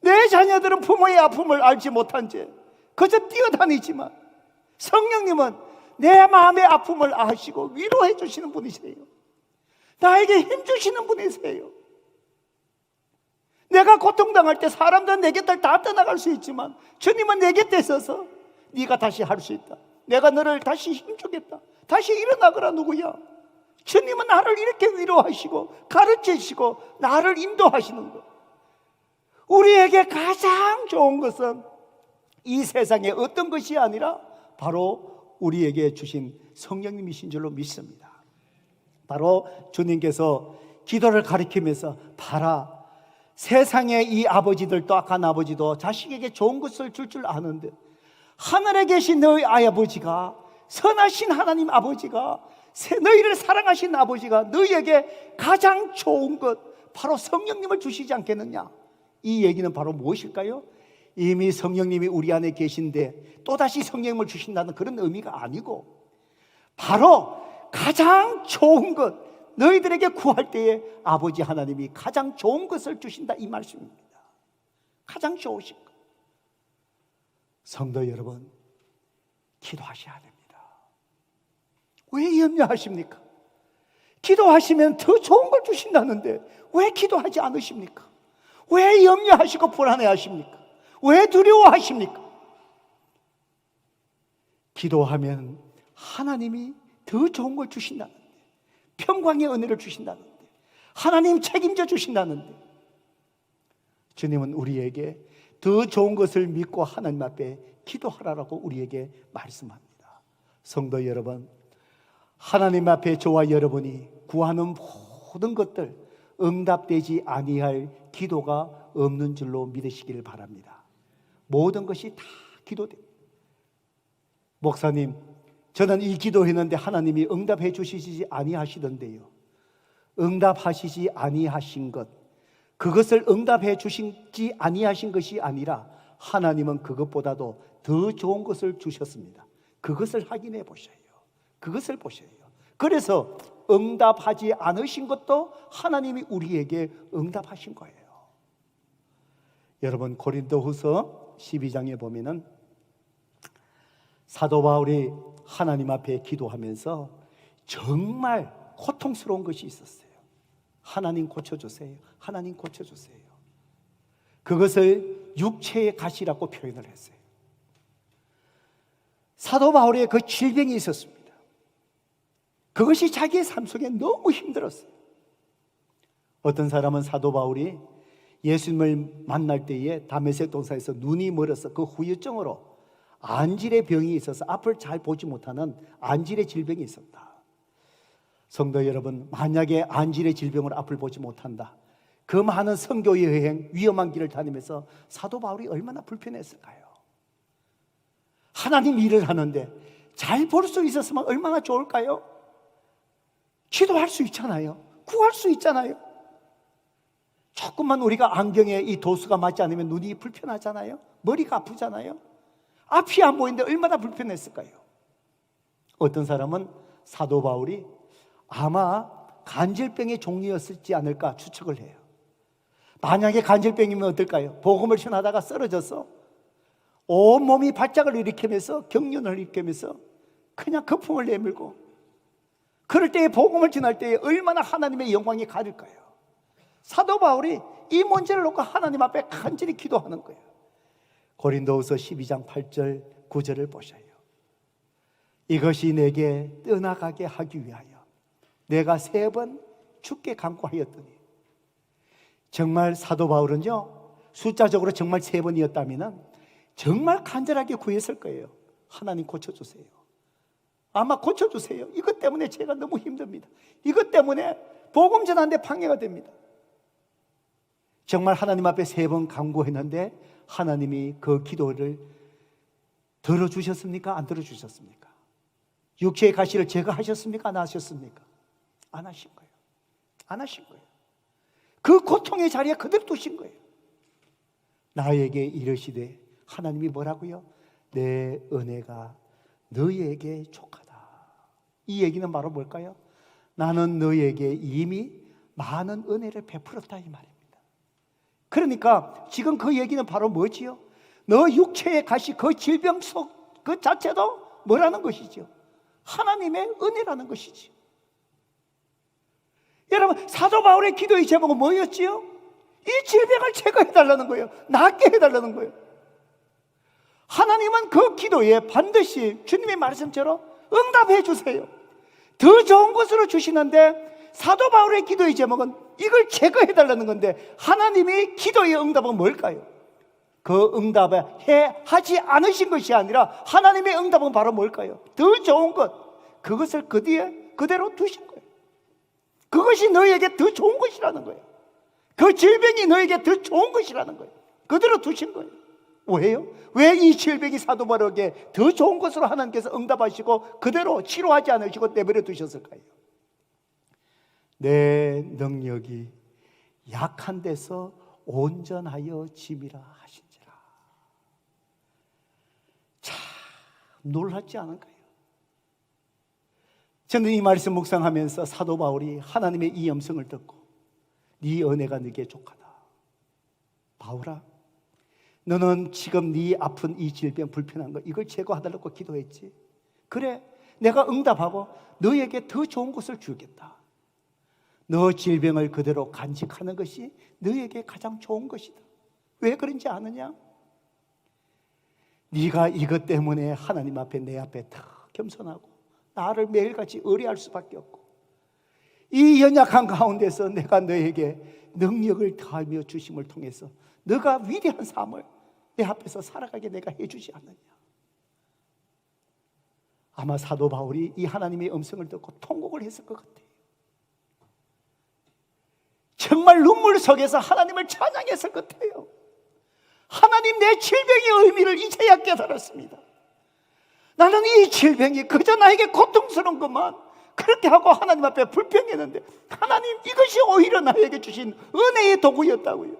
내 자녀들은 부모의 아픔을 알지 못한 채 그저 뛰어다니지만 성령님은 내 마음의 아픔을 아시고 위로해 주시는 분이세요. 나에게 힘주시는 분이세요. 내가 고통당할 때 사람들은 내 곁을 다 떠나갈 수 있지만 주님은 내 곁에 서서 네가 다시 할 수 있다. 내가 너를 다시 힘주겠다. 다시 일어나거라. 누구야? 주님은 나를 이렇게 위로하시고 가르치시고 나를 인도하시는 것. 우리에게 가장 좋은 것은 이 세상에 어떤 것이 아니라 바로 우리에게 주신 성령님이신 줄로 믿습니다. 바로 주님께서 기도를 가리키면서 봐라, 세상의 이 아버지들도, 악한 아버지도 자식에게 좋은 것을 줄 줄 아는데, 하늘에 계신 너희 아버지가, 선하신 하나님 아버지가, 너희를 사랑하신 아버지가 너희에게 가장 좋은 것, 바로 성령님을 주시지 않겠느냐? 이 얘기는 바로 무엇일까요? 이미 성령님이 우리 안에 계신데 또다시 성령님을 주신다는 그런 의미가 아니고, 바로 가장 좋은 것, 너희들에게 구할 때에 아버지 하나님이 가장 좋은 것을 주신다, 이 말씀입니다. 가장 좋으신 것. 성도 여러분, 기도하셔야 됩니다. 왜 염려하십니까? 기도하시면 더 좋은 걸 주신다는데 왜 기도하지 않으십니까? 왜 염려하시고 불안해하십니까? 왜 두려워하십니까? 기도하면 하나님이 더 좋은 걸 주신다는데, 평강의 은혜를 주신다는데, 하나님 책임져 주신다는데, 주님은 우리에게 더 좋은 것을 믿고 하나님 앞에 기도하라고 우리에게 말씀합니다. 성도 여러분, 하나님 앞에 저와 여러분이 구하는 모든 것들 응답되지 아니할 기도가 없는 줄로 믿으시기를 바랍니다. 모든 것이 다 기도됩니다. 목사님, 저는 이 기도했는데 하나님이 응답해 주시지 아니하시던데요. 응답하시지 아니하신 것, 그것을 응답해 주시지 아니하신 것이 아니라 하나님은 그것보다도 더 좋은 것을 주셨습니다. 그것을 확인해 보셔요. 그것을 보셔요. 그래서 응답하지 않으신 것도 하나님이 우리에게 응답하신 거예요. 여러분, 고린도후서 12장에 보면은 사도 바울이 하나님 앞에 기도하면서 정말 고통스러운 것이 있었어요. 하나님 고쳐주세요. 하나님 고쳐주세요. 그것을 육체의 가시라고 표현을 했어요. 사도 바울의 그 질병이 있었습니다. 그것이 자기의 삶 속에 너무 힘들었어요. 어떤 사람은 사도 바울이 예수님을 만날 때에 다메섹 동산에서 눈이 멀어서 그 후유증으로 안질의 병이 있어서 앞을 잘 보지 못하는 안질의 질병이 있었다. 성도 여러분, 만약에 안질의 질병으로 앞을 보지 못한다, 그 많은 선교 여행, 위험한 길을 다니면서 사도 바울이 얼마나 불편했을까요? 하나님 일을 하는데 잘 볼 수 있었으면 얼마나 좋을까요? 기도할 수 있잖아요. 구할 수 있잖아요. 조금만 우리가 안경에 이 도수가 맞지 않으면 눈이 불편하잖아요. 머리가 아프잖아요. 앞이 안 보이는데 얼마나 불편했을까요? 어떤 사람은 사도 바울이 아마 간질병의 종류였을지 않을까 추측을 해요. 만약에 간질병이면 어떨까요? 복음을 전하다가 쓰러져서 온몸이 발작을 일으키면서 경련을 일으키면서 그냥 거품을 내밀고, 그럴 때에 복음을 전할 때에 얼마나 하나님의 영광이 가릴까요? 사도 바울이 이 문제를 놓고 하나님 앞에 간절히 기도하는 거예요. 고린도후서 12장 8절 9절을 보셔요. 이것이 내게 떠나가게 하기 위하여 내가 3번 죽게 간구하였더니, 정말 사도 바울은요, 숫자적으로 정말 3번이었다면 정말 간절하게 구했을 거예요. 하나님 고쳐주세요. 아마 고쳐주세요. 이것 때문에 제가 너무 힘듭니다. 이것 때문에 복음 전하는데 방해가 됩니다. 정말 하나님 앞에 3번 간구했는데 하나님이 그 기도를 들어주셨습니까? 안 들어주셨습니까? 육체의 가시를 제거하셨습니까? 안 하셨습니까? 안 하신 거예요. 안 하신 거예요. 그 고통의 자리에 그대로 두신 거예요. 나에게 이르시되, 하나님이 뭐라고요? 내 은혜가 너희에게 족하다. 이 얘기는 바로 뭘까요? 나는 너희에게 이미 많은 은혜를 베풀었다, 이 말입니다. 그러니까 지금 그 얘기는 바로 뭐지요? 너 육체의 가시, 그 질병 속 그 자체도 뭐라는 것이죠? 하나님의 은혜라는 것이지. 여러분, 사도 바울의 기도의 제목은 뭐였지요? 이 질병을 제거해달라는 거예요. 낫게 해달라는 거예요. 하나님은 그 기도에 반드시 주님의 말씀처럼 응답해 주세요. 더 좋은 것으로 주시는데, 사도 바울의 기도의 제목은 이걸 제거해달라는 건데, 하나님의 기도의 응답은 뭘까요? 그 응답에 하지 않으신 것이 아니라 하나님의 응답은 바로 뭘까요? 더 좋은 것, 그것을 그 뒤에 그대로 두신 거예요. 그것이 너희에게 더 좋은 것이라는 거예요. 그 질병이 너에게 더 좋은 것이라는 거예요. 그대로 두신 거예요. 왜요? 왜 이 질병이 사도 바울에게 더 좋은 것으로 하나님께서 응답하시고 그대로 치료하지 않으시고 내버려 두셨을까요? 내 능력이 약한 데서 온전하여 짐이라 하신지라. 참 놀랍지 않을까요? 저는 이 말씀 묵상하면서 사도 바울이 하나님의 이 음성을 듣고 네 은혜가 네게 족하다. 바울아, 너는 지금 네 아픈 이 질병 불편한 거 이걸 제거하달라고 기도했지. 그래, 내가 응답하고 너에게 더 좋은 것을 주겠다. 너 질병을 그대로 간직하는 것이 너에게 가장 좋은 것이다. 왜 그런지 아느냐? 네가 이것 때문에 하나님 앞에 내 앞에 더 겸손하고 나를 매일같이 의뢰할 수밖에 없고 이 연약한 가운데서 내가 너에게 능력을 더하며 주심을 통해서 너가 위대한 삶을 내 앞에서 살아가게 내가 해주지 않느냐. 아마 사도 바울이 이 하나님의 음성을 듣고 통곡을 했을 것 같아요. 정말 눈물 속에서 하나님을 찬양했을 것 같아요. 하나님, 내 질병의 의미를 이제야 깨달았습니다. 나는 이 질병이 그저 나에게 고통스러운 것만 그렇게 하고 하나님 앞에 불평했는데 하나님, 이것이 오히려 나에게 주신 은혜의 도구였다고요.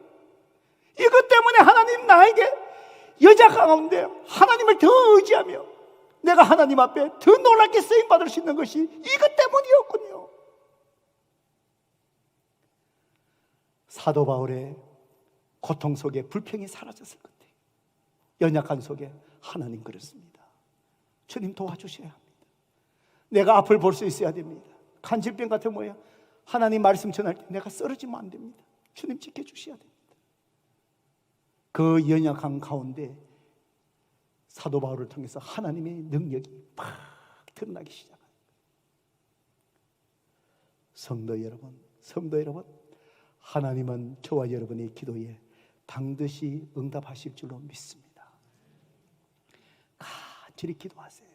이것 때문에 하나님 나에게 여자 가운데 하나님을 더 의지하며 내가 하나님 앞에 더 놀랍게 쓰임받을 수 있는 것이 이것 때문이었군요. 사도 바울의 고통 속에 불평이 사라졌을 것 같아요. 연약한 속에 하나님 그렇습니다. 주님 도와주셔야 합니다. 내가 앞을 볼 수 있어야 됩니다. 간질병 같은 뭐야? 하나님 말씀 전할 때 내가 쓰러지면 안 됩니다. 주님 지켜주셔야 됩니다. 그 연약한 가운데 사도 바울을 통해서 하나님의 능력이 팍 드러나기 시작합니다. 성도 여러분, 하나님은 저와 여러분의 기도에 반드시 응답하실 줄로 믿습니다. 간절히 기도하세요.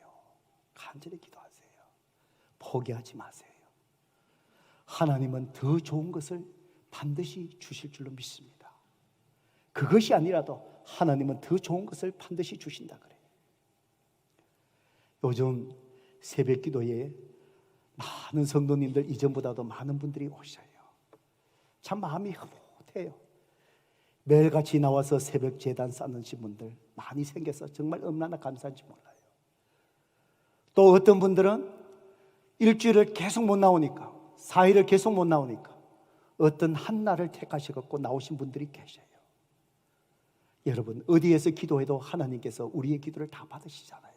간절히 기도하세요. 포기하지 마세요. 하나님은 더 좋은 것을 반드시 주실 줄로 믿습니다. 그것이 아니라도 하나님은 더 좋은 것을 반드시 주신다 그래요. 요즘 새벽 기도에 많은 성도님들, 이전보다도 많은 분들이 오셔요. 참 마음이 흐뭇해요. 매일같이 나와서 새벽 제단 쌓는 분들 많이 생겨서 정말 얼마나 감사한지 몰라요. 또 어떤 분들은 일주일을 계속 못 나오니까, 4일을 계속 못 나오니까 어떤 한 날을 택하셔서 나오신 분들이 계셔요. 여러분, 어디에서 기도해도 하나님께서 우리의 기도를 다 받으시잖아요.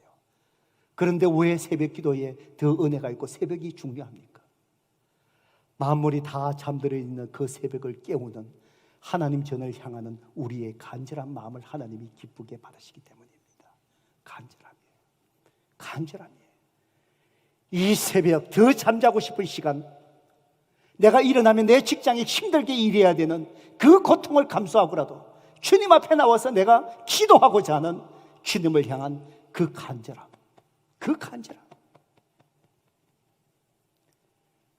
그런데 왜 새벽 기도에 더 은혜가 있고 새벽이 중요합니까? 만물이 다 잠들어 있는 그 새벽을 깨우는 하나님 전을 향하는 우리의 간절한 마음을 하나님이 기쁘게 받으시기 때문입니다. 간절함이에요. 이 새벽 더 잠자고 싶은 시간, 내가 일어나면 내 직장에 힘들게 일해야 되는 그 고통을 감수하고라도 주님 앞에 나와서 내가 기도하고자 하는 주님을 향한 그 간절함.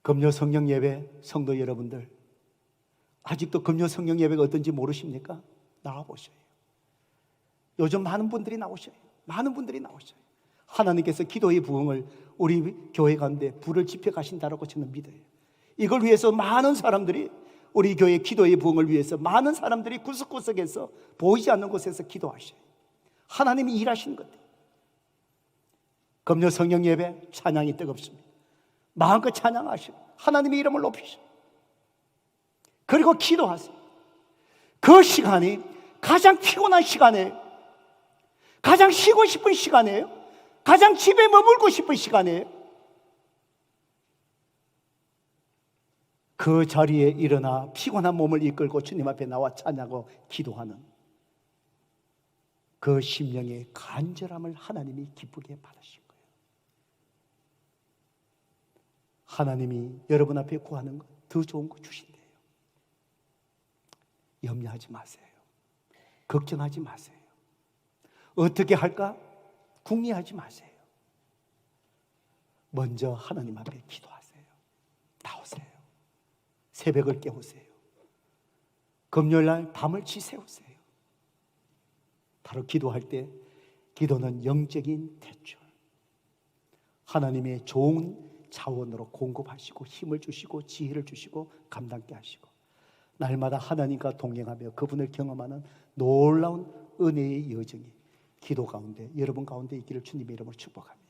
금요 성령 예배 성도 여러분들, 아직도 금요 성령 예배가 어떤지 모르십니까? 나와보셔요. 요즘 많은 분들이 나오셔요. 하나님께서 기도의 부흥을 우리 교회 가운데 불을 지펴 가신다라고 저는 믿어요. 이걸 위해서 많은 사람들이, 우리 교회 기도의 부흥을 위해서 많은 사람들이 구석구석에서 보이지 않는 곳에서 기도하셔요. 하나님이 일하시는 것 같아요. 금요 성령 예배 찬양이 뜨겁습니다. 마음껏 찬양하시고 하나님의 이름을 높이시고 그리고 기도하세요. 그 시간이 가장 피곤한 시간이에요. 가장 쉬고 싶은 시간이에요. 가장 집에 머물고 싶은 시간이에요. 그 자리에 일어나 피곤한 몸을 이끌고 주님 앞에 나와 찬양하고 기도하는 그 심령의 간절함을 하나님이 기쁘게 받으신 거예요. 하나님이 여러분 앞에 구하는 것, 더 좋은 거 주신대요. 염려하지 마세요. 걱정하지 마세요. 어떻게 할까? 궁리하지 마세요. 먼저 하나님 앞에 기도하세요. 나오세요. 새벽을 깨우세요. 금요일날 밤을 지새우세요. 바로 기도할 때 기도는 영적인 대출, 하나님의 좋은 자원으로 공급하시고 힘을 주시고 지혜를 주시고 감당케 하시고 날마다 하나님과 동행하며 그분을 경험하는 놀라운 은혜의 여정이 기도 가운데 여러분 가운데 있기를 주님의 이름으로 축복합니다.